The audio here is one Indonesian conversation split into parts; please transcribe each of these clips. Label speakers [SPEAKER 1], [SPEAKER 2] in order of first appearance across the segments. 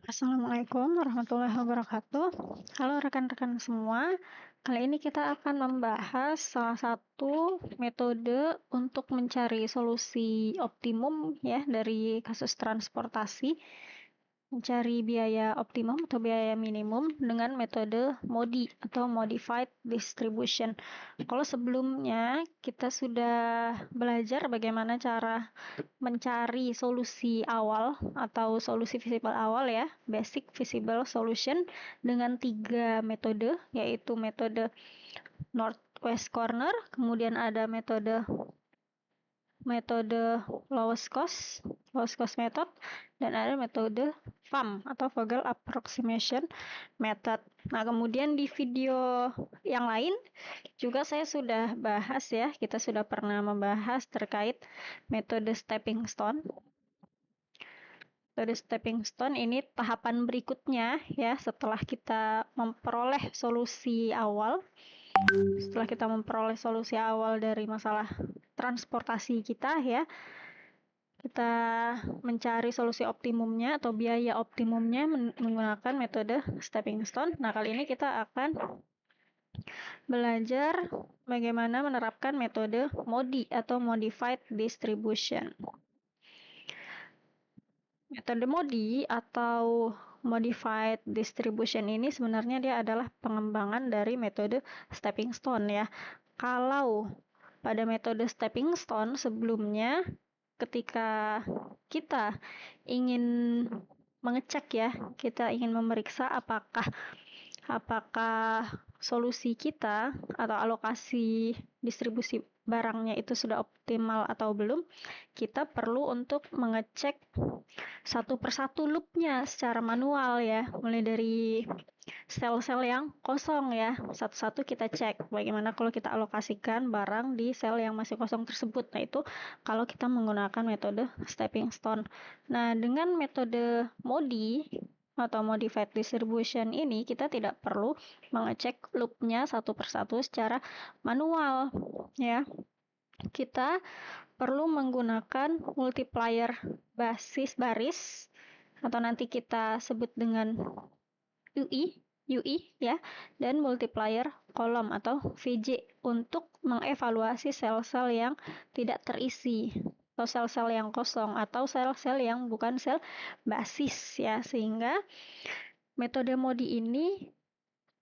[SPEAKER 1] Assalamualaikum warahmatullahi wabarakatuh. Halo rekan-rekan semua, kali ini kita akan membahas salah satu metode untuk mencari solusi optimum ya dari kasus transportasi, mencari biaya optimum atau biaya minimum dengan metode MODI atau Modified Distribution. Kalau sebelumnya kita sudah belajar bagaimana cara mencari solusi awal atau solusi visible awal ya, basic visible solution dengan 3 metode, yaitu metode northwest corner, kemudian ada metode lowest cost method, dan ada metode FAM atau Vogel approximation method. Nah, kemudian di video yang lain juga saya sudah bahas ya, kita sudah pernah membahas terkait metode stepping stone. Metode stepping stone ini tahapan berikutnya ya, setelah kita memperoleh solusi awal. Setelah kita memperoleh solusi awal dari masalah transportasi kita ya, kita mencari solusi optimumnya atau biaya optimumnya menggunakan metode stepping stone. Nah, kali ini kita akan belajar bagaimana menerapkan metode MODI atau Modified Distribution. Metode MODI atau Modified Distribution ini sebenarnya dia adalah pengembangan dari metode stepping stone ya. Kalau pada metode stepping stone sebelumnya, ketika kita ingin mengecek ya, kita ingin memeriksa apakah solusi kita atau alokasi distribusi barangnya itu sudah optimal atau belum, kita perlu untuk mengecek satu persatu loopnya secara manual ya, mulai dari sel-sel yang kosong ya, satu-satu kita cek bagaimana kalau kita alokasikan barang di sel yang masih kosong tersebut. Nah, itu kalau kita menggunakan metode stepping stone. Nah, dengan metode MODI atau Modified Distribution ini kita tidak perlu mengecek loopnya satu persatu secara manual ya. Kita perlu menggunakan multiplier basis baris atau nanti kita sebut dengan UI ya, dan multiplier kolom atau VJ untuk mengevaluasi sel-sel yang tidak terisi atau sel-sel yang kosong atau sel-sel yang bukan sel basis ya, sehingga metode MODI ini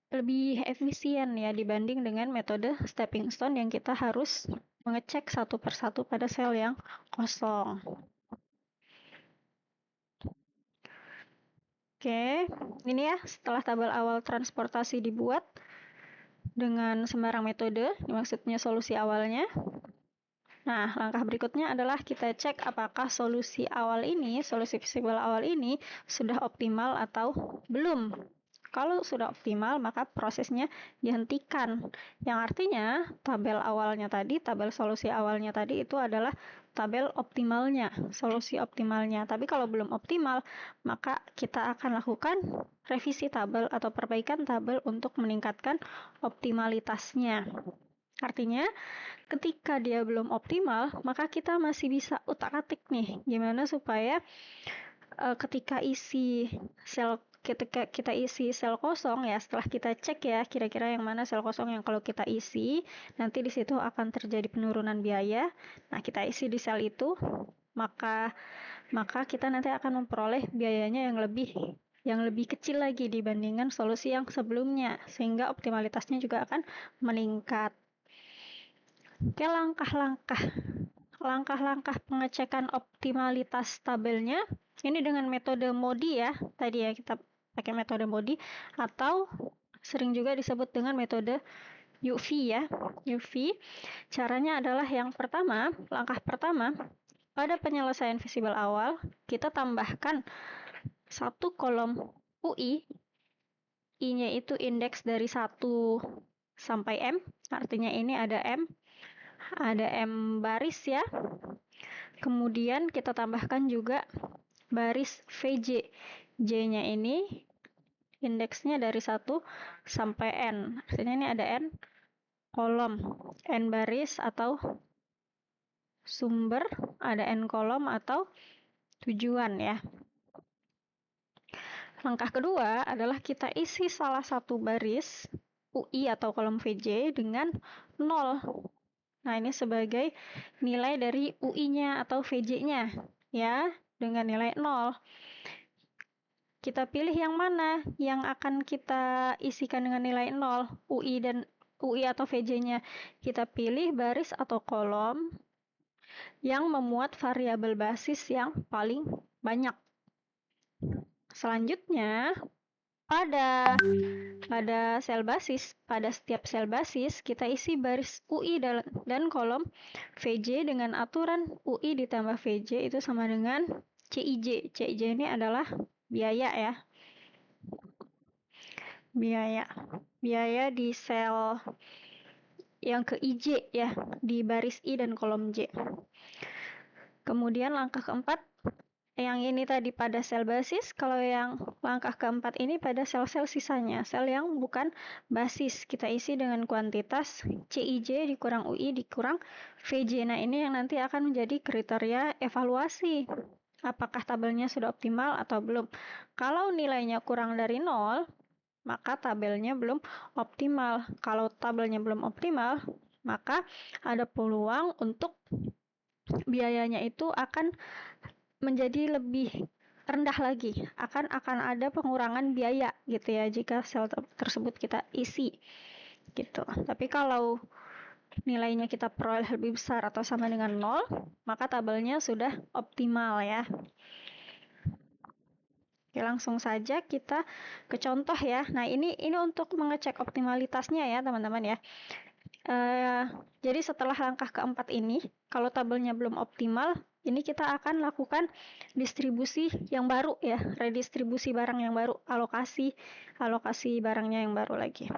[SPEAKER 1] lebih efisien ya dibanding dengan metode stepping stone yang kita harus mengecek satu persatu pada sel yang kosong. Oke, ini ya setelah tabel awal transportasi dibuat dengan sembarang metode, maksudnya solusi awalnya. Nah, langkah berikutnya adalah kita cek apakah solusi awal ini, solusi visible awal ini sudah optimal atau belum. Kalau sudah optimal, maka prosesnya dihentikan. Yang artinya, tabel awalnya tadi, tabel solusi awalnya tadi itu adalah tabel optimalnya, solusi optimalnya. Tapi kalau belum optimal, maka kita akan lakukan revisi tabel atau perbaikan tabel untuk meningkatkan optimalitasnya. Artinya, ketika dia belum optimal, maka kita masih bisa utak-atik nih, gimana supaya ketika kita isi sel kosong ya, setelah kita cek ya kira-kira yang mana sel kosong yang kalau kita isi nanti di situ akan terjadi penurunan biaya. Nah, kita isi di sel itu, maka kita nanti akan memperoleh biayanya yang lebih kecil lagi dibandingkan solusi yang sebelumnya, sehingga optimalitasnya juga akan meningkat. Oke, langkah-langkah pengecekan optimalitas tabelnya ini dengan metode MODI ya. Tadi ya kita pakai metode MODI atau sering juga disebut dengan metode UV ya. UV caranya adalah yang pertama, langkah pertama pada penyelesaian visible awal kita tambahkan satu kolom UI. I-nya itu indeks dari 1 sampai M, artinya ini ada M baris ya. Kemudian kita tambahkan juga baris VJ. J-nya ini indeksnya dari 1 sampai N. Artinya ini ada N kolom, N baris atau sumber, ada N kolom atau tujuan ya. Langkah kedua adalah kita isi salah satu baris UI atau kolom VJ dengan 0. Nah, ini sebagai nilai dari UI-nya atau VJ-nya, ya, dengan nilai 0. Kita pilih yang mana yang akan kita isikan dengan nilai 0, UI atau VJ-nya. Kita pilih baris atau kolom yang memuat variabel basis yang paling banyak. Selanjutnya, pada setiap sel basis, kita isi baris UI dan kolom VJ dengan aturan UI ditambah VJ itu sama dengan CIJ. CIJ ini adalah biaya ya. Biaya di sel yang ke IJ ya, di baris I dan kolom J. Kemudian langkah keempat, yang ini tadi pada sel basis, kalau yang langkah keempat ini pada sel-sel sisanya, sel yang bukan basis. Kita isi dengan kuantitas CIJ dikurang UI dikurang VJ. Nah, ini yang nanti akan menjadi kriteria evaluasi. Apakah tabelnya sudah optimal atau belum. Kalau nilainya kurang dari 0, maka tabelnya belum optimal. Kalau tabelnya belum optimal, maka ada peluang untuk biayanya itu akan menjadi lebih rendah lagi. Akan ada pengurangan biaya gitu ya jika sel tersebut kita isi gitu. Tapi kalau nilainya kita peroleh lebih besar atau sama dengan 0, maka tabelnya sudah optimal ya. Oke, langsung saja kita ke contoh ya. Nah, ini untuk mengecek optimalitasnya ya, teman-teman ya. Jadi setelah langkah keempat ini, kalau tabelnya belum optimal, ini kita akan lakukan distribusi yang baru ya, redistribusi barang yang baru, alokasi barangnya yang baru lagi.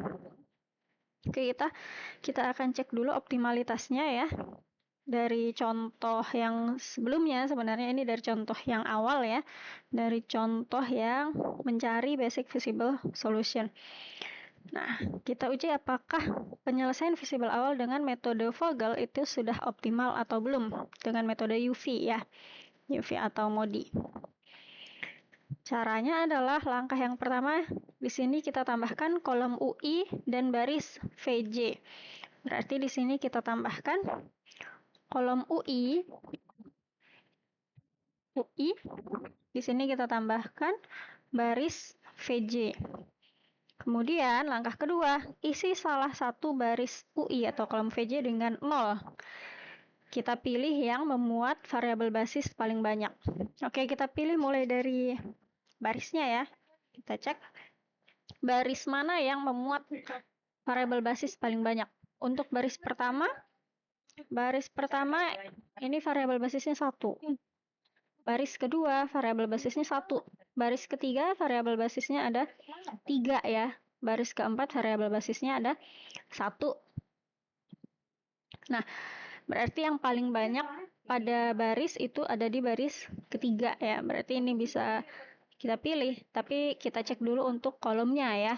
[SPEAKER 1] Oke, kita akan cek dulu optimalitasnya ya. Dari contoh yang sebelumnya, sebenarnya ini dari contoh yang awal ya, dari contoh yang mencari basic visible solution. Nah, kita uji apakah penyelesaian visible awal dengan metode Vogel itu sudah optimal atau belum dengan metode UV ya, UV atau MODI. Caranya adalah langkah yang pertama, di sini kita tambahkan kolom UI dan baris VJ. Berarti di sini kita tambahkan kolom UI, di sini kita tambahkan baris VJ. Kemudian langkah kedua, isi salah satu baris UI atau kolom VJ dengan 0. Kita pilih yang memuat variabel basis paling banyak. Oke, kita pilih mulai dari barisnya ya. Kita cek baris mana yang memuat variabel basis paling banyak. Untuk baris pertama ini variabel basisnya 1. Baris kedua variabel basisnya 1. Baris ketiga variabel basisnya ada 3 ya. Baris keempat variabel basisnya ada 1. Nah, berarti yang paling banyak pada baris itu ada di baris ketiga ya. Berarti ini bisa kita pilih, tapi kita cek dulu untuk kolomnya ya.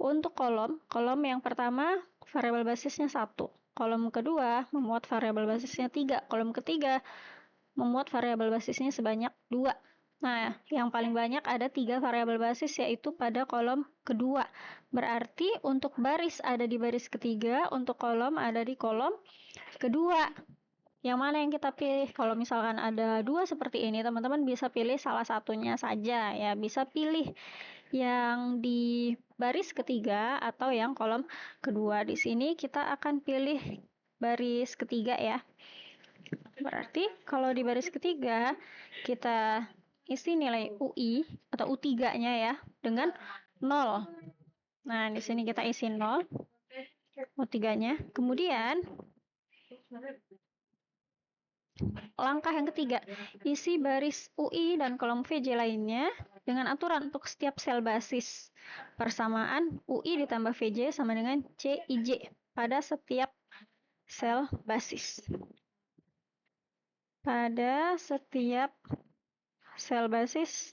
[SPEAKER 1] Untuk kolom yang pertama variabel basisnya 1. Kolom kedua memuat variabel basisnya 3. Kolom ketiga memuat variabel basisnya sebanyak 2. Nah, yang paling banyak ada 3 variabel basis yaitu pada kolom kedua. Berarti untuk baris ada di baris ketiga, untuk kolom ada di kolom kedua. Yang mana yang kita pilih? Kalau misalkan ada 2 seperti ini, teman-teman bisa pilih salah satunya saja ya. Bisa pilih yang di baris ketiga atau yang kolom kedua. Di sini kita akan pilih baris ketiga ya. Berarti kalau di baris ketiga kita isi nilai UI atau U3-nya ya dengan 0. Nah, di sini kita isi 0 U3-nya. Kemudian langkah yang ketiga, isi baris UI dan kolom VJ lainnya dengan aturan untuk setiap sel basis. Persamaan UI ditambah VJ sama dengan CIJ pada setiap sel basis. Pada setiap sel basis,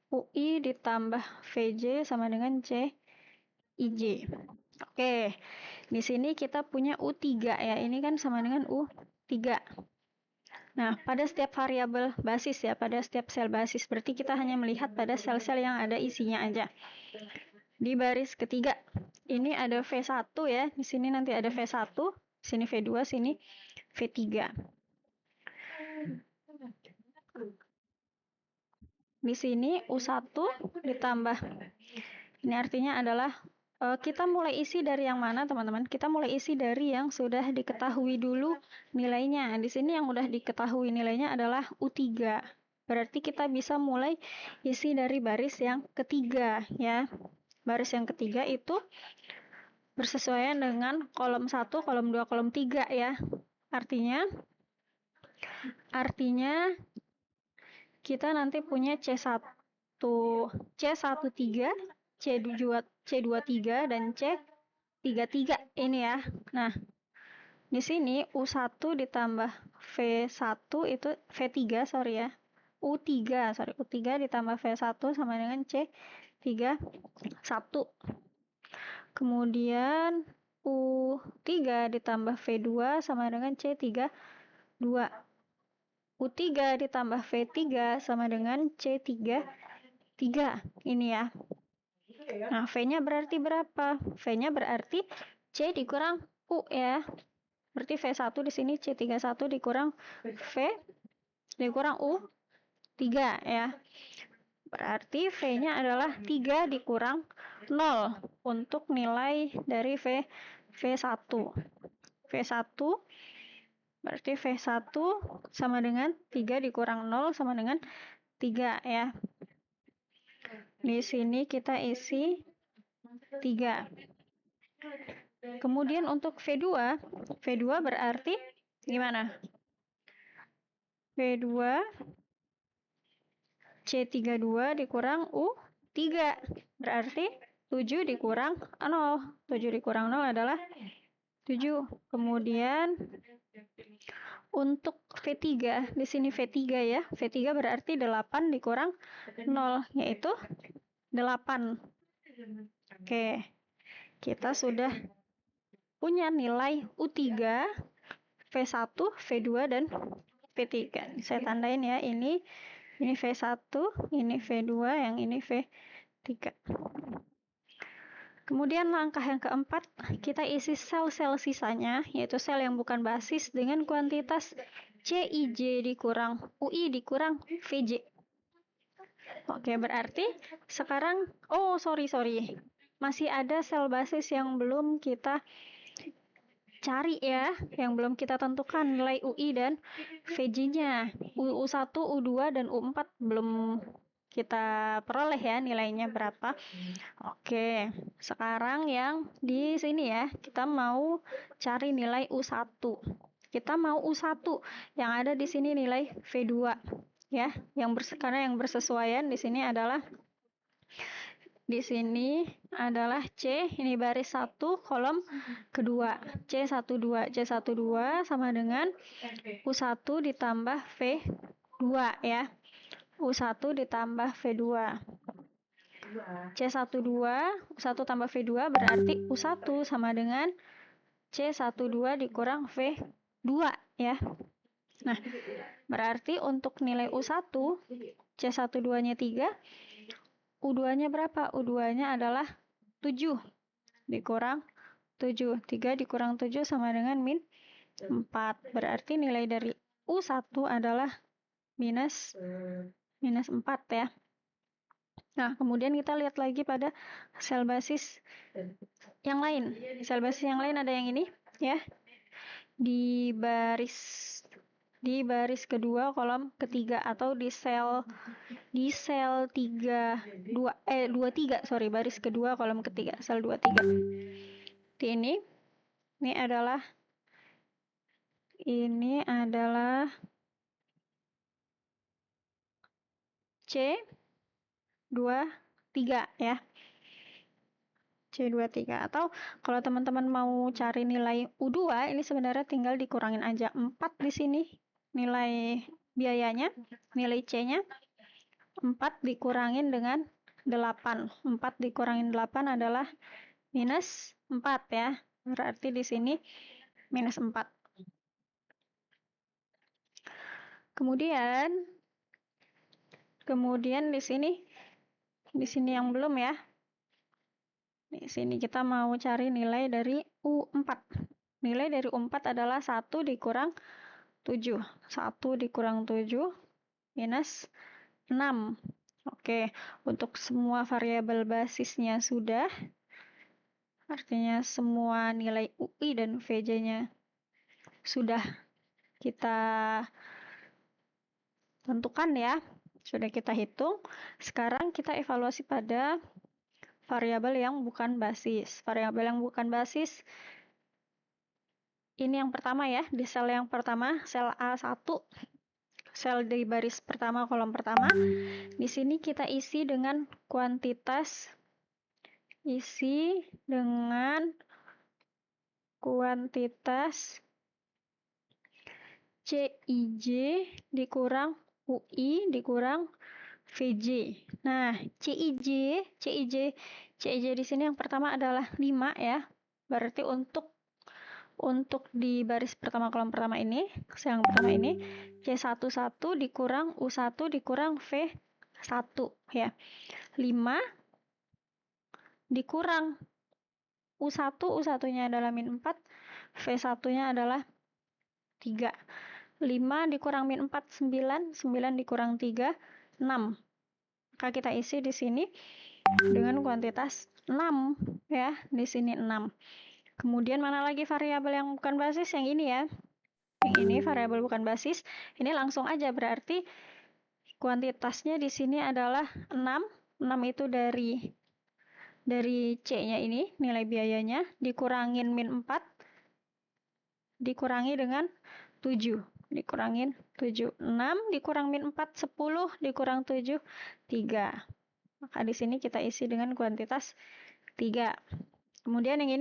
[SPEAKER 1] UI ditambah VJ sama dengan CIJ. Oke, di sini kita punya U3 ya. Ini kan sama dengan U3. Nah, pada setiap variabel basis ya, pada setiap sel basis, berarti kita hanya melihat pada sel-sel yang ada isinya aja. Di baris ketiga, ini ada V1 ya, di sini nanti ada V1, sini V2, sini V3. Di sini U1 ditambah, ini artinya adalah kita mulai isi dari yang mana teman-teman? Kita mulai isi dari yang sudah diketahui dulu nilainya. Di sini yang sudah diketahui nilainya adalah U3. Berarti kita bisa mulai isi dari baris yang ketiga ya. Baris yang ketiga itu bersesuaian dengan kolom 1, kolom 2, kolom 3 ya. Artinya kita nanti punya C1, C13, C23, dan C33 ini ya. Nah, di sini U1 ditambah V1 itu V3 sorry ya. U3 ditambah V1 sama dengan C31. Kemudian U3 ditambah V2 sama dengan C32. U3 ditambah V3 sama dengan C33. Ini ya. Nah, V-nya berarti berapa? V-nya berarti C dikurang U ya. Berarti V1 di sini C31 dikurang V dikurang U3 ya. Berarti V-nya adalah 3 dikurang 0 untuk nilai dari V1. V1 berarti V1 sama dengan 3 dikurang 0 sama dengan 3 ya. Di sini kita isi 3. Kemudian untuk V2 berarti gimana? V2 C32 dikurang U3. Berarti 7 dikurang 0. 7 dikurang 0 adalah 7. Kemudian untuk V3, di sini V3 ya. V3 berarti 8 dikurang 0, yaitu 8. Oke. Kita sudah punya nilai U3, V1, V2, dan V3. Saya tandain ya, ini V1, ini V2, yang ini V3. Kemudian langkah yang keempat, kita isi sel-sel sisanya, yaitu sel yang bukan basis dengan kuantitas CIJ dikurang UI dikurang VJ. Oke, berarti sekarang, sorry. Masih ada sel basis yang belum kita cari ya, yang belum kita tentukan nilai UI dan VJ-nya. U1, U2, dan U4 belum kita peroleh ya nilainya berapa. Oke, sekarang yang di sini ya, kita mau cari nilai U1. Kita mau U1 yang ada di sini nilai V2 ya, karena yang bersesuaian di sini adalah C, ini baris 1 kolom kedua, C12 sama dengan U1 ditambah V2 ya. U1 ditambah V2. C12, U1 tambah V2 berarti U1 sama dengan C12 dikurang V2 ya. Nah, berarti untuk nilai U1, C12-nya 3, U2-nya berapa? U2-nya adalah 7 dikurang 7. 3 dikurang 7 sama dengan min 4. Berarti nilai dari U1 adalah minus 4 ya. Nah, kemudian kita lihat lagi pada sel basis yang lain. Sel basis yang lain ada yang ini ya. Di baris kedua kolom ketiga atau di sel 23, baris kedua kolom ketiga, sel 23. Di ini adalah C23 ya. C23, atau kalau teman-teman mau cari nilai U2, ini sebenarnya tinggal dikurangin aja 4 di sini nilai biayanya, nilai C-nya 4 dikurangin dengan 8. 4 dikurangin 8 adalah minus 4 ya. Berarti di sini minus 4. Kemudian di sini yang belum ya. Di sini kita mau cari nilai dari U4. Nilai dari U4 adalah 1 dikurang 7. 1 dikurang 7 minus 6. Oke, untuk semua variabel basisnya sudah. Artinya semua nilai UI dan VJ-nya sudah kita tentukan ya. Sudah kita hitung. Sekarang kita evaluasi pada variabel yang bukan basis. Variabel yang bukan basis ini yang pertama ya, di sel yang pertama, sel A1, sel di baris pertama, kolom pertama. Di sini kita isi dengan kuantitas CIJ dikurang UI dikurang VJ. Nah, CIJ di sini yang pertama adalah 5 ya. Berarti untuk di baris pertama kolom pertama ini, yang pertama ini, C11 dikurang U1 dikurang V1 ya. 5 dikurang U1-nya adalah min 4, V1-nya adalah 3. 5 dikurang min 4, 9 dikurang 3, 6. Maka kita isi di sini dengan kuantitas 6 ya, di sini 6. Kemudian mana lagi variabel yang bukan basis? Yang ini ya. Yang ini variabel bukan basis. Ini langsung aja, berarti kuantitasnya di sini adalah 6. 6 itu dari C-nya ini, nilai biayanya, dikurangin min 4, dikurangi dengan 7. Dikurangin 7. 6 dikurang min 4, 10 dikurang 7, 3. Maka di sini kita isi dengan kuantitas 3. Kemudian yang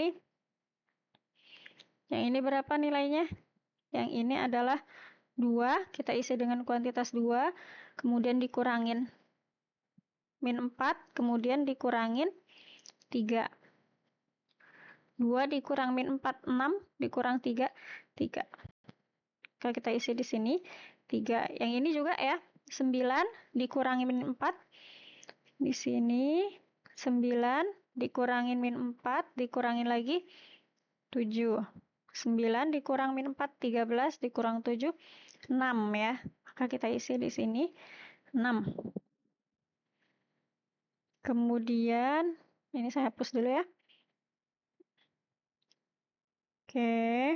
[SPEAKER 1] ini berapa nilainya? Yang ini adalah 2, kita isi dengan kuantitas 2, kemudian dikurangin min 4, kemudian dikurangin 3. 2 dikurang min 4, 6, dikurang 3, 3. Kalau kita isi di sini, 3. Yang ini juga ya, 9 dikurangi min 4. Di sini, 9 dikurangin min 4, dikurangin lagi 7. 9 dikurang min 4, 13 dikurang 7, 6 ya. Maka kita isi di sini 6. Kemudian, ini saya hapus dulu ya. Oke.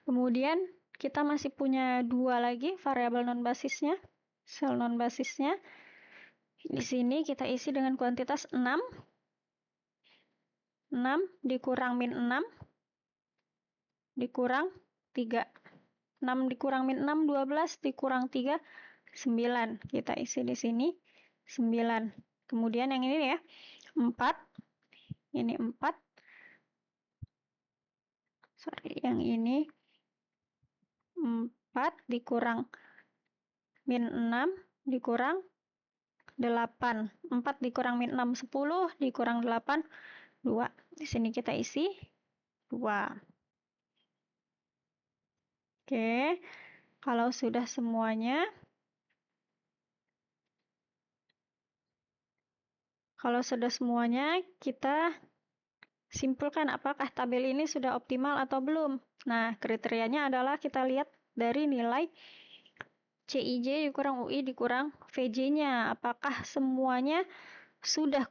[SPEAKER 1] Kemudian, kita masih punya 2 lagi variabel non-basisnya, sel non-basisnya. Di sini kita isi dengan kuantitas 6. 6 dikurang min 6 dikurang 3. 6 dikurang min 6, 12 dikurang 3, 9. Kita isi di sini 9. Kemudian yang ini ya, 4. Ini 4. Yang ini 4 dikurang min 6 dikurang 8. 4 dikurang min 6, 10 dikurang 8, 2. Di sini kita isi 2. Oke, kalau sudah semuanya, kita simpulkan apakah tabel ini sudah optimal atau belum. Nah, kriterianya adalah kita lihat dari nilai CIJ dikurang UI dikurang VJ-nya. Apakah semuanya sudah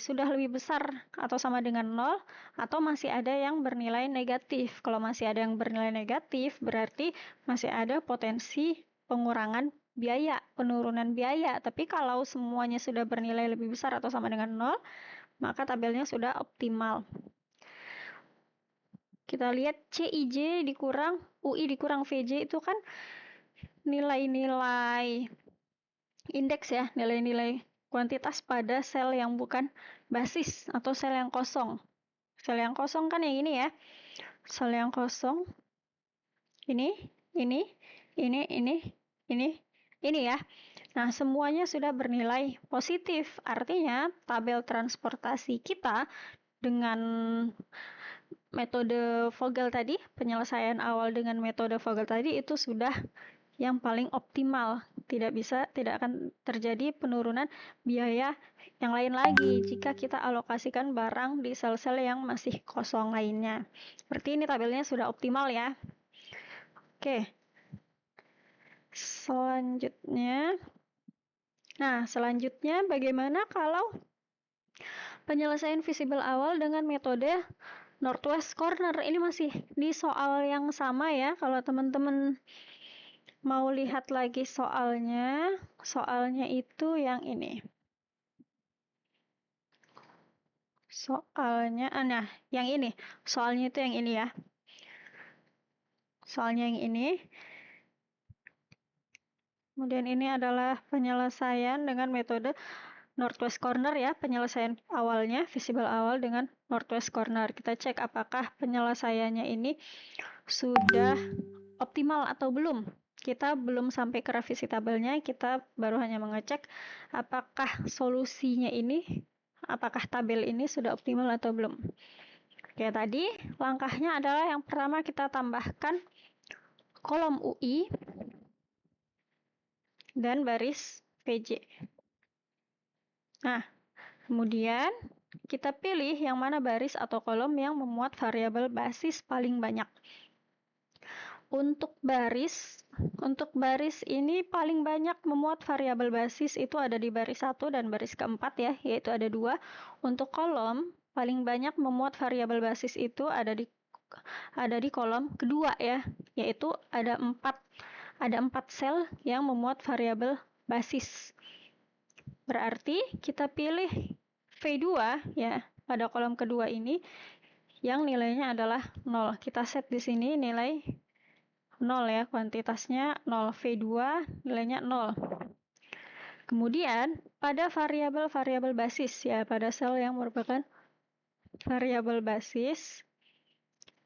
[SPEAKER 1] sudah lebih besar atau sama dengan 0, atau masih ada yang bernilai negatif. Kalau masih ada yang bernilai negatif, berarti masih ada potensi pengurangan biaya, penurunan biaya. Tapi kalau semuanya sudah bernilai lebih besar atau sama dengan 0, maka tabelnya sudah optimal. Kita lihat CIJ dikurang UI dikurang VJ itu kan nilai-nilai indeks ya, nilai-nilai kuantitas pada sel yang bukan basis atau sel yang kosong. Sel yang kosong kan yang ini ya. Sel yang kosong ini ya. Nah, semuanya sudah bernilai positif. Artinya, tabel transportasi kita dengan metode Vogel tadi, penyelesaian awal dengan metode Vogel tadi itu sudah yang paling optimal. Tidak akan terjadi penurunan biaya yang lain lagi jika kita alokasikan barang di sel-sel yang masih kosong lainnya. Seperti ini tabelnya sudah optimal ya. Oke. Selanjutnya bagaimana kalau penyelesaian visible awal dengan metode Northwest Corner? Ini masih di soal yang sama ya. Kalau teman-teman mau lihat lagi soalnya itu yang ini. Soalnya itu yang ini ya. Soalnya yang ini. Kemudian ini adalah penyelesaian dengan metode Northwest Corner ya, penyelesaian awalnya, visible awal dengan Northwest Corner. Kita cek apakah penyelesaiannya ini sudah optimal atau belum. Kita belum sampai ke revisi tabelnya, kita baru hanya mengecek apakah solusinya ini, apakah tabel ini sudah optimal atau belum. Oke, tadi langkahnya adalah yang pertama kita tambahkan kolom UI dan baris VJ. Nah, kemudian kita pilih yang mana baris atau kolom yang memuat variabel basis paling banyak. Untuk baris ini paling banyak memuat variabel basis itu ada di baris 1 dan baris keempat ya, yaitu ada 2. Untuk kolom, paling banyak memuat variabel basis itu ada di kolom kedua ya, yaitu ada 4 sel yang memuat variabel basis. Berarti kita pilih V2 ya pada kolom kedua ini yang nilainya adalah 0. Kita set di sini nilai 0 ya, kuantitasnya 0. V2 nilainya 0. Kemudian pada variabel basis ya, pada sel yang merupakan variabel basis,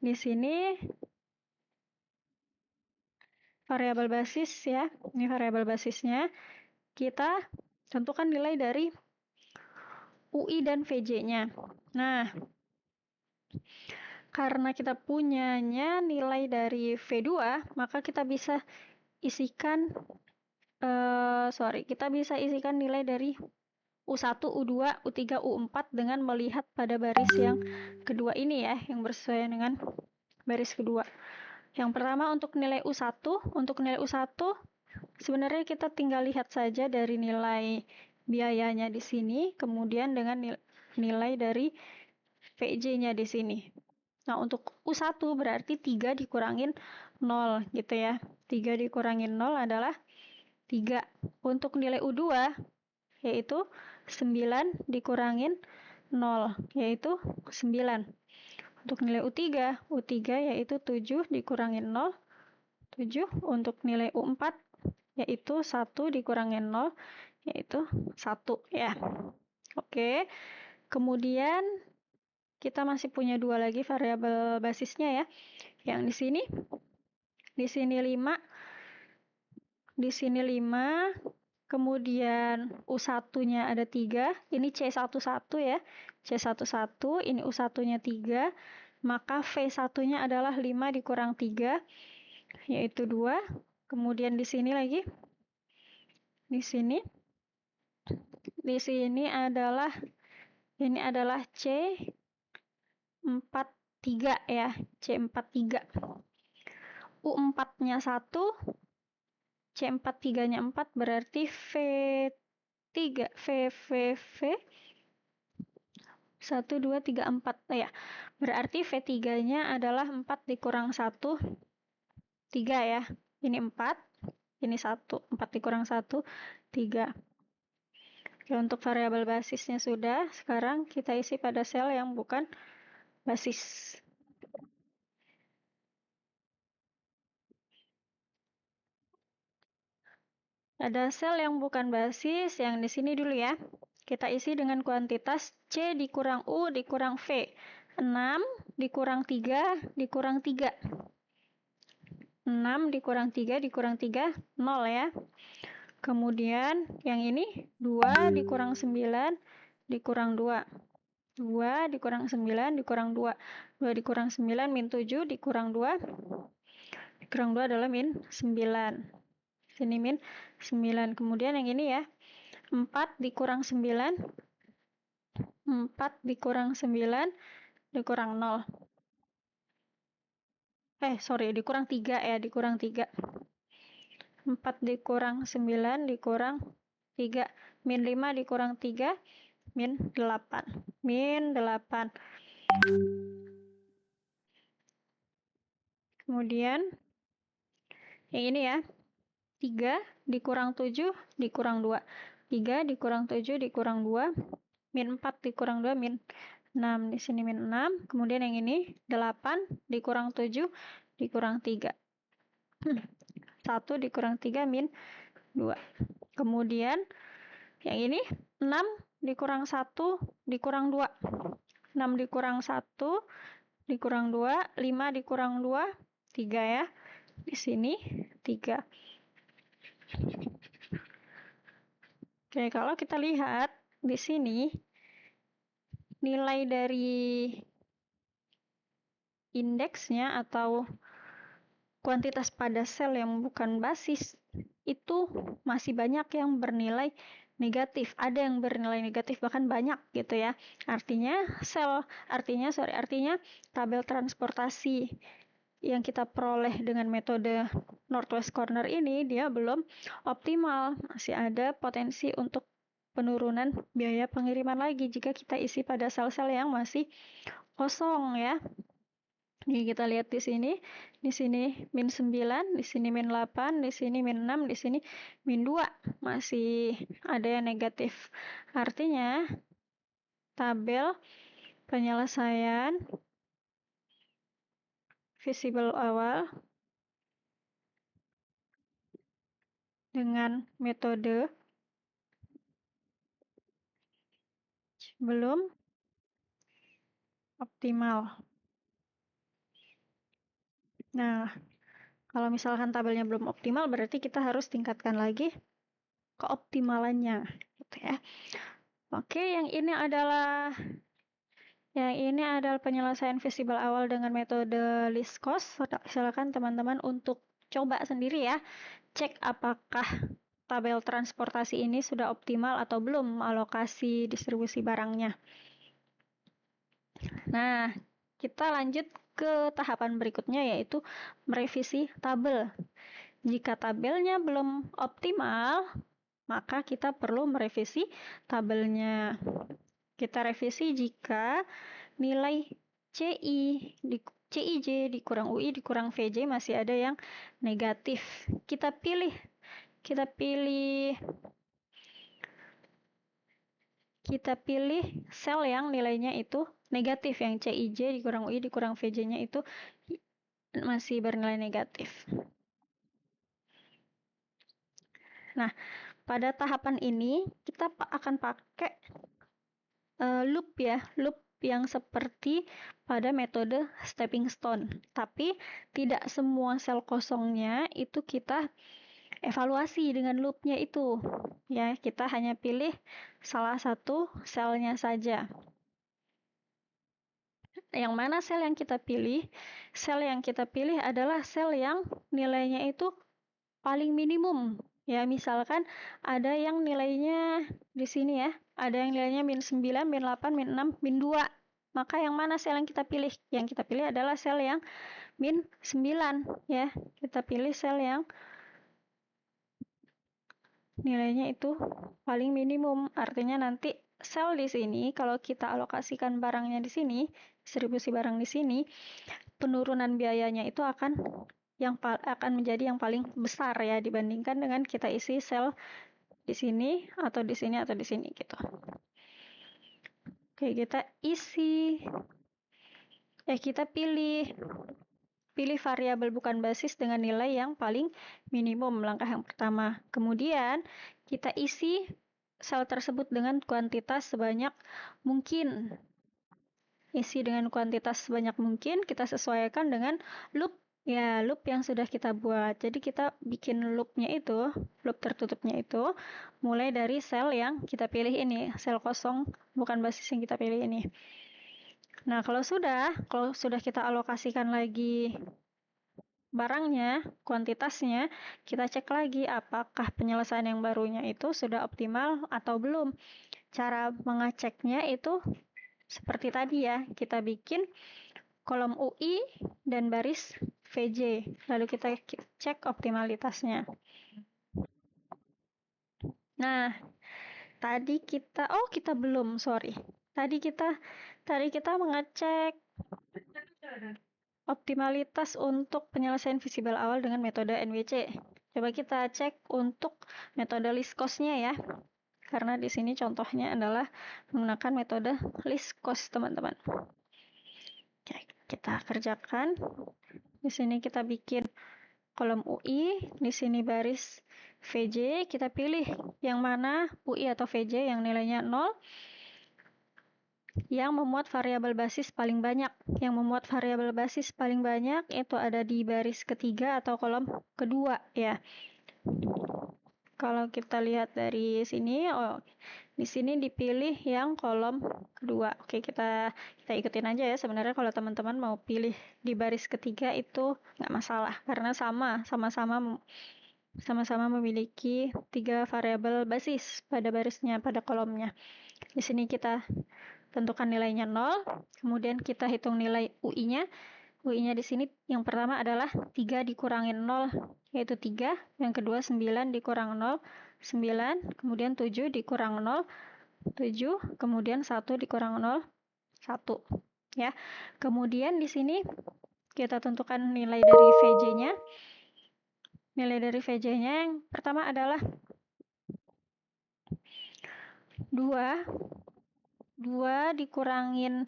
[SPEAKER 1] di sini variabel basis ya, ini variabel basisnya, kita tentukan nilai dari UI dan VJ-nya. Nah, karena kita punyanya nilai dari V2, maka kita bisa isikan nilai dari U1, U2, U3, U4 dengan melihat pada baris yang kedua ini ya, yang bersesuaian dengan baris kedua. Yang pertama untuk nilai U1, sebenarnya kita tinggal lihat saja dari nilai biayanya di sini, kemudian dengan nilai dari VJ-nya di sini. Nah, untuk U1 berarti 3 dikurangin 0 gitu ya. 3 dikurangin 0 adalah 3. Untuk nilai U2 yaitu 9 dikurangin 0 yaitu 9. Untuk nilai U3 yaitu 7 dikurangin 0, 7. Untuk nilai U4 yaitu 1 dikurangin 0 yaitu 1 ya. Oke. Kemudian kita masih punya 2 lagi variabel basisnya ya. Yang di sini 5. Di sini 5. Kemudian U1-nya ada 3. Ini C11 ya. C11, ini U1-nya 3. Maka V1-nya adalah 5 dikurang 3 yaitu 2. Kemudian di sini lagi. Di sini adalah C43 ya. C43. U4-nya 1, C43-nya 4 berarti V3 1, 2, 3, 4 ya. Berarti V3-nya adalah 4 dikurang 1 3 ya. Ini 4, ini 1. 4 dikurang 1 3. Oke, untuk variabel basisnya sudah. Sekarang kita isi pada sel yang bukan basis. Ada sel yang bukan basis, yang di sini dulu ya. Kita isi dengan kuantitas C dikurang U dikurang V. 6 dikurang 3 dikurang 3. 6 dikurang 3 dikurang 3, 0 ya. Kemudian yang ini 2 dikurang 9 dikurang 2. 2 dikurang 9 dikurang 2. 2 dikurang 9, min 7 dikurang 2. Dikurang 2 adalah min 9. Sini min 9. Kemudian yang ini ya, 4 dikurang 9. 4 dikurang 9 dikurang 0. Dikurang 3 ya, dikurang 3. 4 dikurang 9 dikurang 3. Min 5 dikurang 3, min 8. Min 8. Kemudian yang ini ya, 3 dikurang 7 dikurang 2. 3 dikurang 7 dikurang 2. Min 4 dikurang 2, min 6. Di sini min 6. Kemudian yang ini 8 dikurang 7 dikurang 3. 1 dikurang 3, min 2. Kemudian yang ini 6 dikurang 1 dikurang 2. 6 dikurang 1 dikurang 2. 5 dikurang 2, 3 ya. Di sini 3. Oke, kalau kita lihat di sini nilai dari indeksnya atau kuantitas pada sel yang bukan basis itu masih banyak yang bernilai negatif. Ada yang bernilai negatif, bahkan banyak gitu ya. Artinya tabel transportasi yang kita peroleh dengan metode Northwest Corner ini dia belum optimal. Masih ada potensi untuk penurunan biaya pengiriman lagi jika kita isi pada sel-sel yang masih kosong ya. Jadi kita lihat di sini min 9, di sini min 8, di sini min 6, di sini min 2. Masih ada yang negatif. Artinya tabel penyelesaian visible awal dengan metode belum optimal. Nah, kalau misalkan tabelnya belum optimal, berarti kita harus tingkatkan lagi keoptimalannya, gitu ya. Oke, yang ini adalah penyelesaian visible awal dengan metode least cost. Silakan teman-teman untuk coba sendiri ya. Cek apakah tabel transportasi ini sudah optimal atau belum alokasi distribusi barangnya. Nah, kita lanjut ke tahapan berikutnya yaitu merevisi tabel. Jika tabelnya belum optimal, maka kita perlu merevisi tabelnya. Kita revisi jika nilai CIJ dikurang UI dikurang VJ masih ada yang negatif. Kita pilih sel yang nilainya itu negatif, yang CIJ dikurang UI dikurang VJ-nya itu masih bernilai negatif. Nah, pada tahapan ini kita akan pakai loop yang seperti pada metode stepping stone. Tapi tidak semua sel kosongnya itu kita evaluasi dengan loopnya itu. Ya, kita hanya pilih salah satu selnya saja. Yang mana sel yang kita pilih? Sel yang kita pilih adalah sel yang nilainya itu paling minimum. Ya, misalkan ada yang nilainya di sini ya, ada yang nilainya min 9, min 8, min 6, min 2. Maka yang mana sel yang kita pilih? Yang kita pilih adalah sel yang min 9 ya. Kita pilih sel yang nilainya itu paling minimum. Artinya nanti sel di sini kalau kita alokasikan barangnya di sini, distribusi barang di sini, penurunan biayanya itu akan menjadi yang paling besar ya dibandingkan dengan kita isi sel di sini atau di sini atau di sini gitu. Oke, kita pilih variabel bukan basis dengan nilai yang paling minimum, langkah yang pertama. Kemudian kita isi sel tersebut dengan kuantitas sebanyak mungkin. Isi dengan kuantitas sebanyak mungkin, kita sesuaikan dengan loop yang sudah kita buat. Jadi kita bikin loop tertutupnya itu mulai dari sel yang kita pilih ini, sel kosong bukan basis yang kita pilih ini. Nah, kalau sudah kita alokasikan lagi barangnya, kuantitasnya, kita cek lagi apakah penyelesaian yang barunya itu sudah optimal atau belum. Cara mengeceknya itu seperti tadi ya, kita bikin kolom UI dan baris VJ, lalu kita cek optimalitasnya. Nah, tadi kita belum, sorry. Tadi kita mengecek optimalitas untuk penyelesaian visible awal dengan metode NWC. Coba kita cek untuk metode list cost-nya ya. Karena di sini contohnya adalah menggunakan metode list cost, teman-teman. Oke, kita kerjakan. Di sini kita bikin kolom UI, di sini baris VJ, kita pilih yang mana UI atau VJ yang nilainya 0, yang memuat variabel basis paling banyak. Yang memuat variabel basis paling banyak itu ada di baris ketiga atau kolom kedua ya. Kalau kita lihat dari sini, di sini dipilih yang kolom kedua. Oke, kita ikutin aja ya. Sebenarnya kalau teman-teman mau pilih di baris ketiga itu nggak masalah, karena sama-sama memiliki 3 variabel basis pada barisnya, pada kolomnya. Di sini kita tentukan nilainya 0, kemudian kita hitung nilai UI-nya. UI-nya di sini yang pertama adalah 3 dikurangin 0, yaitu 3. Yang kedua 9 dikurang 0, 9. Kemudian 7 dikurang 0, 7. Kemudian 1 dikurang 0, 1. Ya. Kemudian di sini kita tentukan nilai dari VJ-nya. Nilai dari VJ-nya yang pertama adalah 2 dikurangin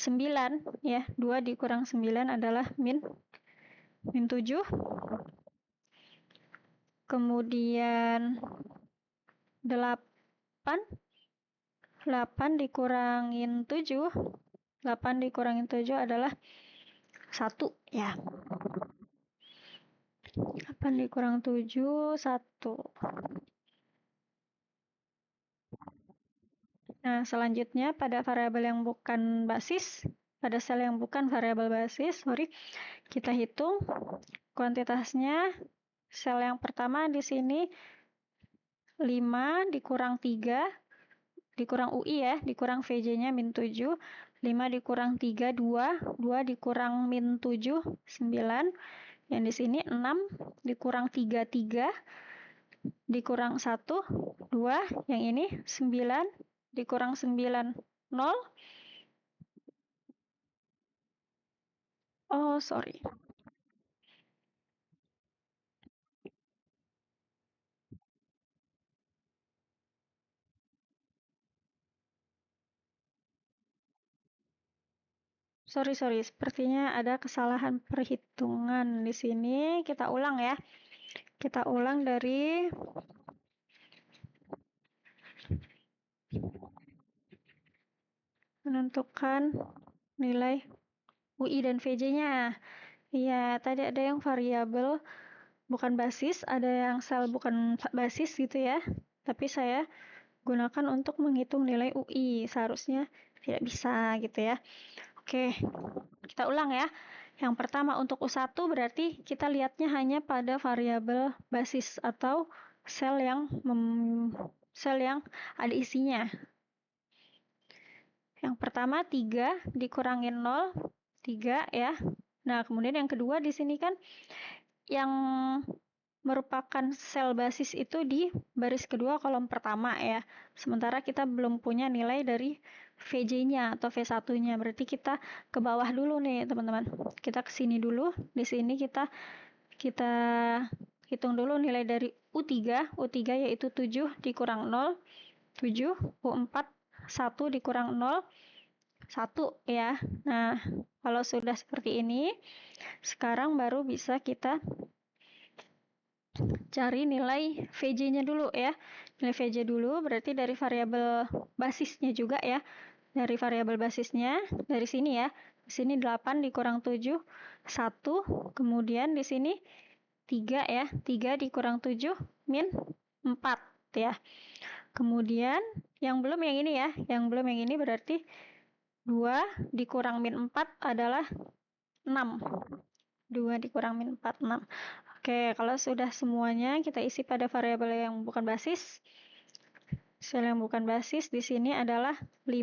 [SPEAKER 1] 9 ya. 2 dikurang 9 adalah min 7. Kemudian 8 dikurangin 7. 8 dikurangin 7 adalah 1 ya. 8 dikurang 7, 1. Nah, selanjutnya pada variabel yang bukan basis, pada sel yang bukan variabel basis, kita hitung kuantitasnya. Sel yang pertama di sini 5 dikurang 3, dikurang UI ya, dikurang VJ-nya min 7, 5 dikurang 3, 2, 2 dikurang min 7, 9, yang di sini 6 dikurang 3, 3, dikurang 1, 2, yang ini 9, dikurang 9, 0. Oh, sorry. Sorry, sepertinya ada kesalahan perhitungan di sini. Kita ulang ya. Kita ulang dari menentukan nilai UI dan VJ-nya. Iya, tadi ada yang variabel bukan basis, ada yang sel bukan basis gitu ya. Tapi saya gunakan untuk menghitung nilai UI. Seharusnya tidak bisa gitu ya. Oke, kita ulang ya. Yang pertama untuk U1 berarti kita lihatnya hanya pada variabel basis atau sel yang ada isinya. Yang pertama 3 dikurangin 0, 3 ya. Nah, kemudian yang kedua di sini kan yang merupakan sel basis itu di baris kedua kolom pertama ya. Sementara kita belum punya nilai dari VJ-nya atau V1-nya. Berarti kita ke bawah dulu nih, teman-teman. Kita ke sini dulu. Di sini kita hitung dulu nilai dari U3. U3 yaitu 7 dikurang 0, 7. U4 1 dikurang 0, 1 ya. Nah, kalau sudah seperti ini, sekarang baru bisa kita cari nilai VJ-nya dulu ya. Nilai VJ dulu berarti dari variabel basisnya juga ya. Dari variabel basisnya dari sini ya. Di sini 8 dikurang 7, 1. Kemudian di sini 3 ya. 3 dikurang 7 min 4 ya. Kemudian yang belum yang ini ya. Yang belum yang ini berarti 2 dikurang min 4 adalah 6. 2 dikurang min 4, 6. Oke, kalau sudah semuanya kita isi pada variabel yang bukan basis. Sel yang bukan basis di sini adalah 5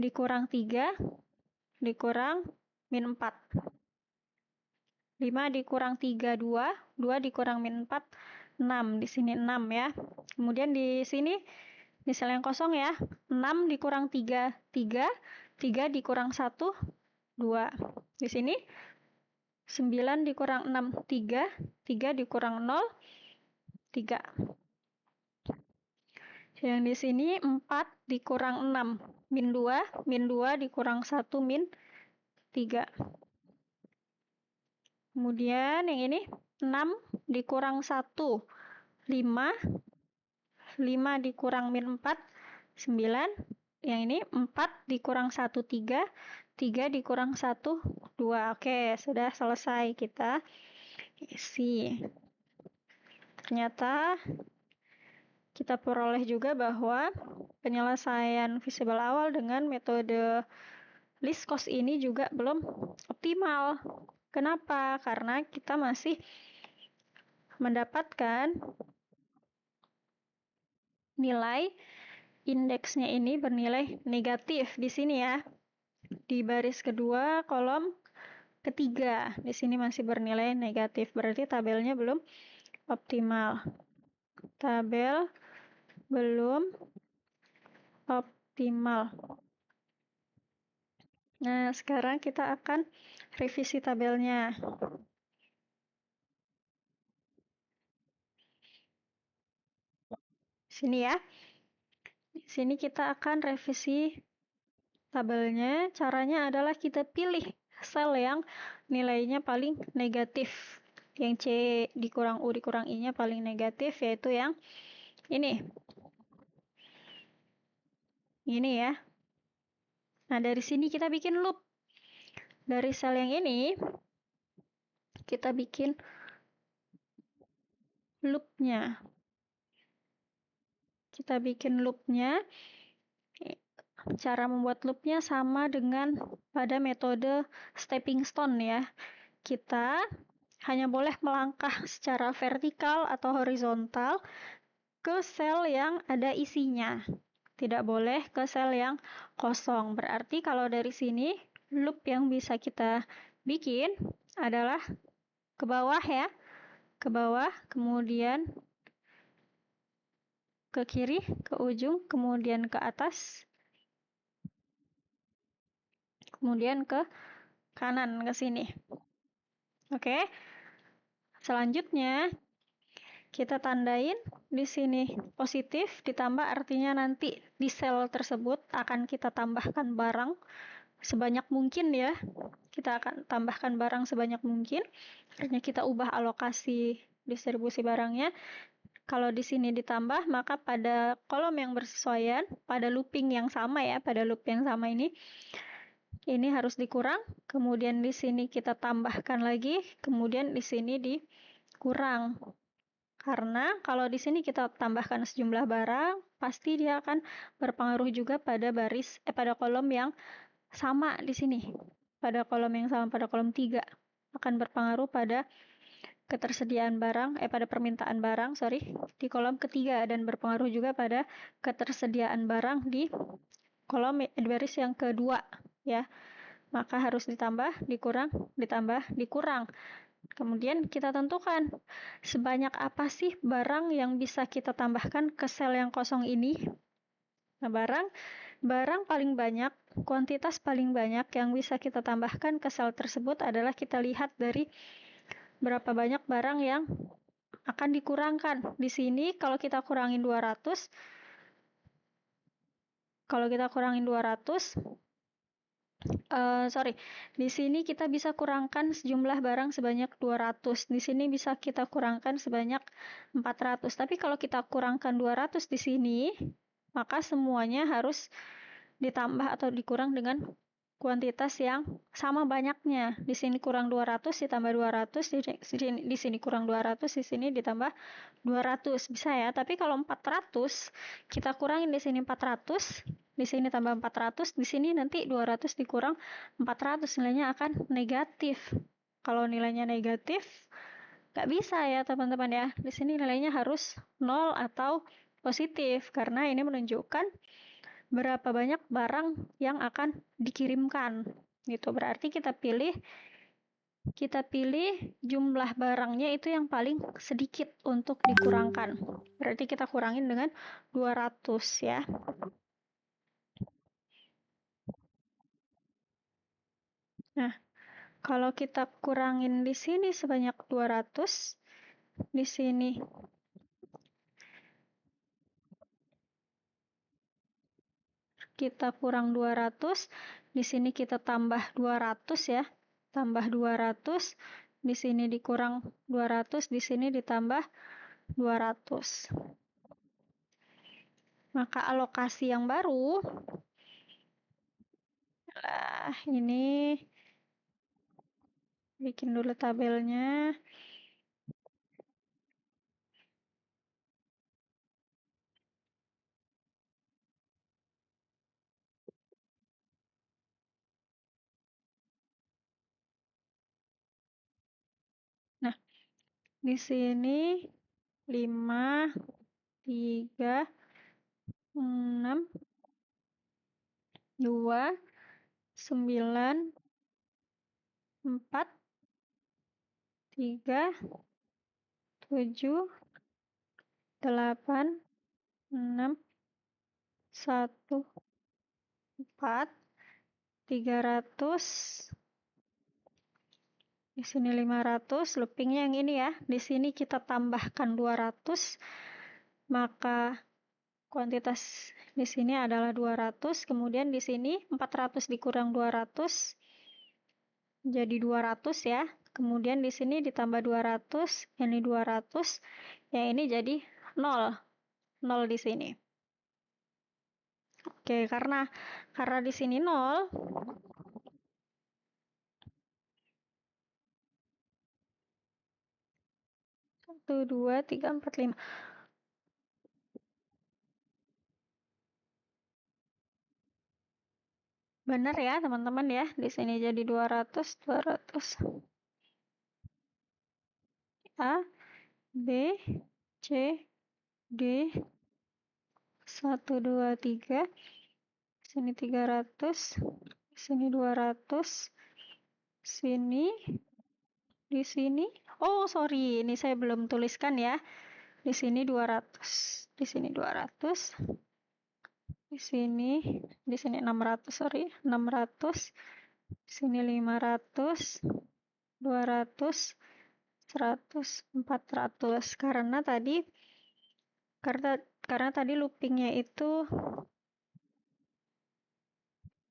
[SPEAKER 1] dikurang 3 dikurang min 4. 5 dikurang 3, 2. 2 dikurang min 4, 6. Di sini 6 ya. Kemudian di sini di sel yang kosong ya, 6 dikurang 3, 3. 3 dikurang 1, 2. Di sini 9 dikurang 6, 3. 3 dikurang 0, 3. Yang di sini 4 dikurang 6, min 2. Min 2 dikurang 1, min 3. Kemudian yang ini 6 dikurang 1, 5. 5 dikurang min 4, 9. Yang ini 4 dikurang 1, 3. 3 dikurang 1, 2. Oke, sudah selesai kita isi. Ternyata kita peroleh juga bahwa penyelesaian visible awal dengan metode least cost ini juga belum optimal. Kenapa? Karena kita masih mendapatkan nilai indeksnya ini bernilai negatif di sini ya. Di baris kedua, kolom ketiga. Di sini masih bernilai negatif. Berarti tabelnya belum optimal. Tabel belum optimal. Nah, sekarang kita akan revisi tabelnya. Sini ya. Di sini kita akan revisi tabelnya. Caranya adalah kita pilih sel yang nilainya paling negatif. Yang C dikurang U dikurang I-nya paling negatif, yaitu yang ini. Ini ya. Nah, dari sini kita bikin loop. Dari sel yang ini, kita bikin loopnya. Kita bikin loopnya. Cara membuat loopnya sama dengan pada metode stepping stone ya. Kita hanya boleh melangkah secara vertikal atau horizontal ke sel yang ada isinya. Tidak boleh ke sel yang kosong. Berarti kalau dari sini, loop yang bisa kita bikin adalah ke bawah ya. Ke bawah, kemudian ke kiri, ke ujung, kemudian ke atas, kemudian ke kanan, ke sini. Oke. Selanjutnya, kita tandain di sini positif, ditambah artinya nanti di sel tersebut akan kita tambahkan barang sebanyak mungkin ya. Kita akan tambahkan barang sebanyak mungkin. Artinya kita ubah alokasi distribusi barangnya. Kalau di sini ditambah, maka pada kolom yang bersesuaian, pada looping yang sama ya, pada loop yang sama ini harus dikurang. Kemudian di sini kita tambahkan lagi, kemudian di sini dikurang. Karena kalau di sini kita tambahkan sejumlah barang, pasti dia akan berpengaruh juga pada pada kolom yang sama di sini. Pada kolom yang sama, pada kolom 3 akan berpengaruh pada ketersediaan barang, pada permintaan barang, di kolom ketiga, dan berpengaruh juga pada ketersediaan barang di kolom baris yang kedua ya. Maka harus ditambah, dikurang, ditambah, dikurang. Kemudian kita tentukan sebanyak apa sih barang yang bisa kita tambahkan ke sel yang kosong ini. Nah, barang paling banyak, kuantitas paling banyak yang bisa kita tambahkan ke sel tersebut adalah kita lihat dari berapa banyak barang yang akan dikurangkan. Di sini kalau kita kurangin 200, di sini kita bisa kurangkan sejumlah barang sebanyak 200. Di sini bisa kita kurangkan sebanyak 400. Tapi kalau kita kurangkan 200 di sini, maka semuanya harus ditambah atau dikurang dengan kuantitas yang sama banyaknya. Di sini kurang 200 ditambah 200, di sini kurang 200, di sini ditambah 200. Bisa ya. Tapi kalau 400, kita kurangin di sini 400, di sini tambah 400, di sini nanti 200 dikurang 400, nilainya akan negatif. Kalau nilainya negatif, nggak bisa ya teman-teman ya. Di sini nilainya harus 0 atau positif, karena ini menunjukkan berapa banyak barang yang akan dikirimkan. Gitu. Berarti kita pilih jumlah barangnya itu yang paling sedikit untuk dikurangkan. Berarti kita kurangin dengan 200 ya. Nah, kalau kita kurangin di sini sebanyak 200, di sini kita kurang 200, di sini kita tambah 200 ya. Tambah 200, di sini dikurang 200, di sini ditambah 200. Maka alokasi yang baru, ini bikin dulu tabelnya. Nah, di sini 5, 3, 6, 2, 9, 4, 3, 7, 8, 6, 1, 4, 300, di sini 500, loopingnya yang ini ya. Di sini kita tambahkan 200, maka kuantitas di sini adalah 200, kemudian di sini 400 dikurang 200 jadi 200 ya. Kemudian di sini ditambah 200, ini 200, yang ini jadi 0. 0 di sini. Oke, karena di sini 0, satu, dua, tiga, empat, lima. Benar ya, teman-teman ya. Di sini jadi 200, 200. A, B, C, D, 1, 2, 3. Di sini 300, di sini 200, sini, di sini. Oh, sorry, ini saya belum tuliskan ya. Di sini 200, di sini 200, di sini 600, sorry, 600, di sini 500, 200, 100, 400. Karena tadi loopingnya itu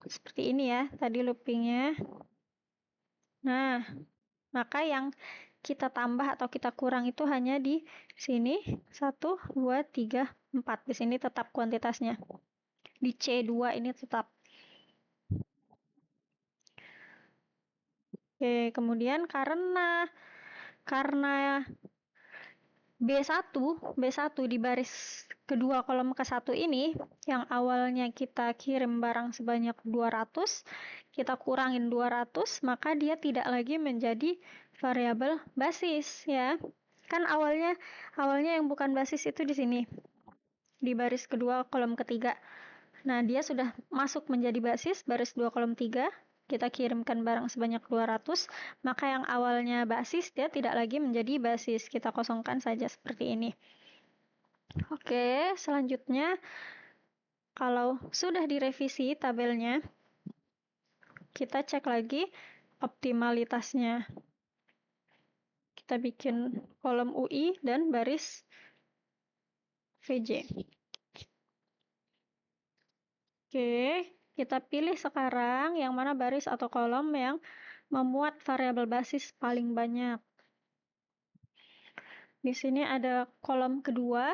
[SPEAKER 1] seperti ini ya, tadi loopingnya. Nah, maka yang kita tambah atau kita kurang itu hanya di sini 1, 2, 3, 4. Di sini tetap kuantitasnya. Di C2 ini tetap. Oke, kemudian karena B1 di baris kedua kolom ke-1 ini, yang awalnya kita kirim barang sebanyak 200, kita kurangin 200, maka dia tidak lagi menjadi variabel basis ya. Kan awalnya yang bukan basis itu di sini, di baris kedua kolom ketiga. Nah, dia sudah masuk menjadi basis, baris 2 kolom 3, kita kirimkan barang sebanyak 200, maka yang awalnya basis dia tidak lagi menjadi basis, kita kosongkan saja seperti ini. Oke, selanjutnya kalau sudah direvisi tabelnya, kita cek lagi optimalitasnya. Kita bikin kolom UI dan baris VJ. Oke, kita pilih sekarang yang mana baris atau kolom yang memuat variabel basis paling banyak. Di sini ada kolom kedua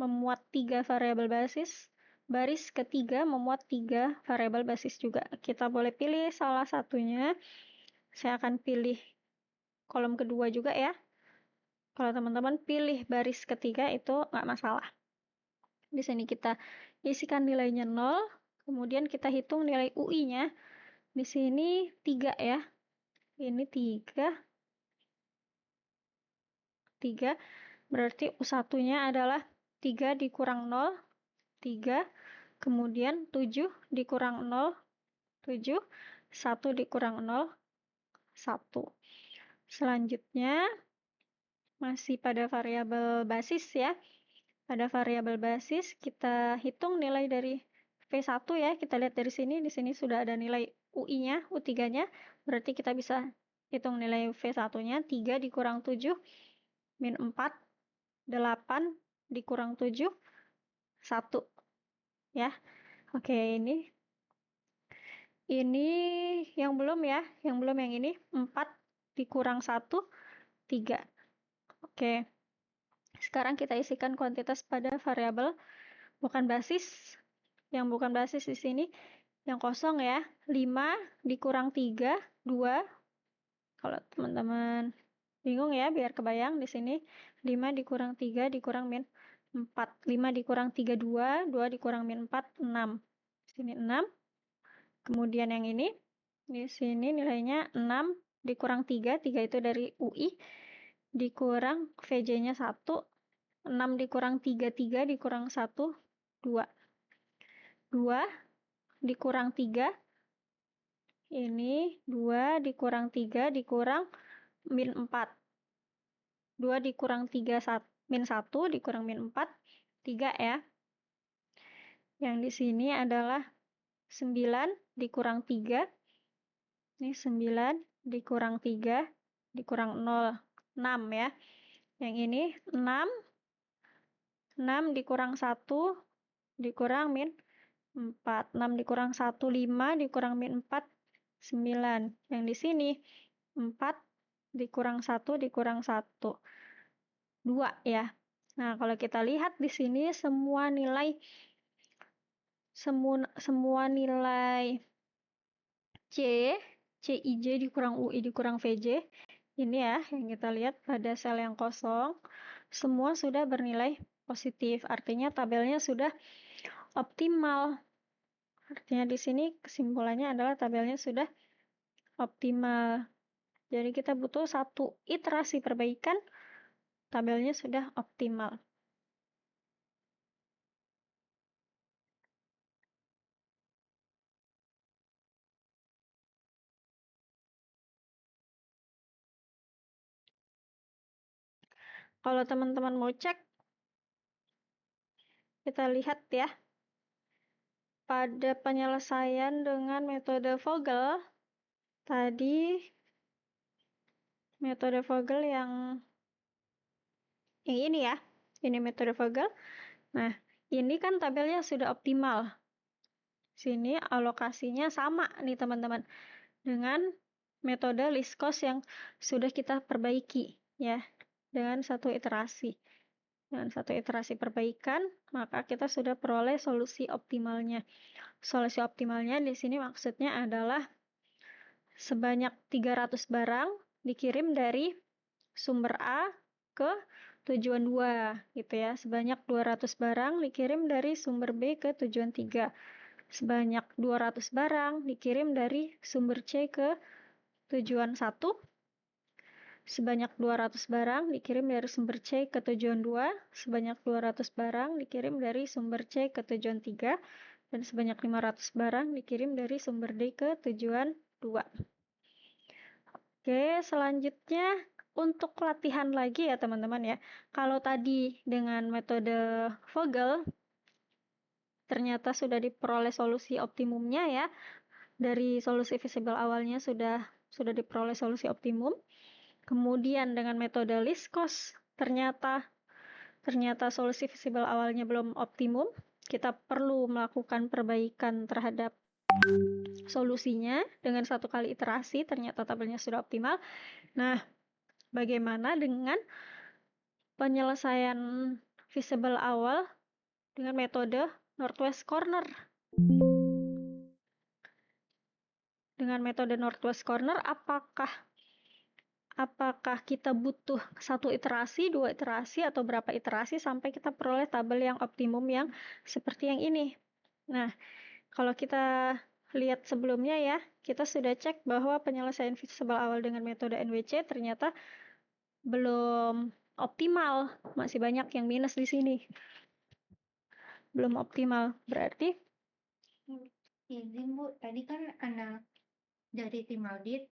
[SPEAKER 1] memuat 3 variabel basis, baris ketiga memuat 3 variabel basis juga. Kita boleh pilih salah satunya. Saya akan pilih kolom kedua juga ya. Kalau teman-teman pilih baris ketiga itu nggak masalah. Di sini kita isikan nilainya 0, Kemudian kita hitung nilai UI-nya. Di sini 3 ya. Ini 3. 3. Berarti U1-nya adalah 3 dikurang 0, 3. Kemudian 7 dikurang 0, 7. 1 dikurang 0, 1. Selanjutnya, masih pada variabel basis ya. Pada variabel basis, kita hitung nilai dari V1 ya. Kita lihat dari sini, di sini sudah ada nilai UI-nya, U3-nya. Berarti kita bisa hitung nilai V1-nya, 3 dikurang 7, min 4, 8 dikurang 7, 1. Ya, oke, ini yang belum ya, yang ini 4 dikurang 1, 3. Oke, sekarang kita isikan kuantitas pada variabel bukan basis. Yang bukan basis di sini yang kosong ya, 5 dikurang 3, 2. Kalau teman-teman bingung ya, biar kebayang di sini 5 dikurang 3 dikurang min 4. 5 dikurang 3, 2. 2 dikurang min 4, 6. Di sini 6. Kemudian yang ini, di sini nilainya 6 dikurang 3, 3 itu dari UI, dikurang VJ-nya 1, 6 dikurang 3, 3 dikurang 1, 2. 2 dikurang 3, ini 2 dikurang 3 dikurang min 4. 2 dikurang 3, min 1 dikurang min 4, 3 ya. Yang di sini adalah 9 dikurang 3. Ini 9 dikurang 3 dikurang 0, 6 ya. Yang ini 6 dikurang 1 dikurang min 4. 6 dikurang 1, 5 dikurang min 4, 9. Yang di sini 4 dikurang 1 dikurang 1, 2 ya. Nah, kalau kita lihat di sini semua nilai C, CIJ dikurang UI dikurang VJ, ini ya yang kita lihat pada sel yang kosong, semua sudah bernilai positif. Artinya tabelnya sudah optimal. Artinya di sini kesimpulannya adalah tabelnya sudah optimal. Jadi kita butuh satu iterasi perbaikan, tabelnya sudah optimal. Kalau teman-teman mau cek, kita lihat ya. Pada penyelesaian dengan metode Vogel, tadi metode Vogel yang ini ya, ini metode Vogel. Nah, ini kan tabelnya sudah optimal. Sini alokasinya sama nih teman-teman dengan metode least cost yang sudah kita perbaiki ya, dengan satu iterasi. Dengan satu iterasi perbaikan, maka kita sudah peroleh solusi optimalnya. Solusi optimalnya di sini maksudnya adalah sebanyak 300 barang dikirim dari sumber A ke tujuan 2 gitu ya. Sebanyak 200 barang dikirim dari sumber B ke tujuan 3. Sebanyak 200 barang dikirim dari sumber C ke tujuan 1. Sebanyak 200 barang dikirim dari sumber C ke tujuan 2. Sebanyak 200 barang dikirim dari sumber C ke tujuan 3. Dan sebanyak 500 barang dikirim dari sumber D ke tujuan 2. Oke, selanjutnya untuk latihan lagi ya teman-teman ya. Kalau tadi dengan metode Vogel ternyata sudah diperoleh solusi optimumnya ya. Dari solusi visible awalnya sudah diperoleh solusi optimum. Kemudian dengan metode least cost ternyata solusi visible awalnya belum optimum. Kita perlu melakukan perbaikan terhadap solusinya dengan satu kali iterasi, ternyata tabelnya sudah optimal. Nah, bagaimana dengan penyelesaian visible awal dengan metode northwest corner? Dengan metode northwest corner, apakah kita butuh satu iterasi, 2 iterasi, atau berapa iterasi sampai kita peroleh tabel yang optimum yang seperti yang ini? Nah, Kalau kita lihat sebelumnya ya, kita sudah cek bahwa penyelesaian visible awal dengan metode NWC ternyata belum optimal, masih banyak yang minus di sini. Belum optimal, berarti
[SPEAKER 2] Izin Bu, tadi kan anak dari tim audit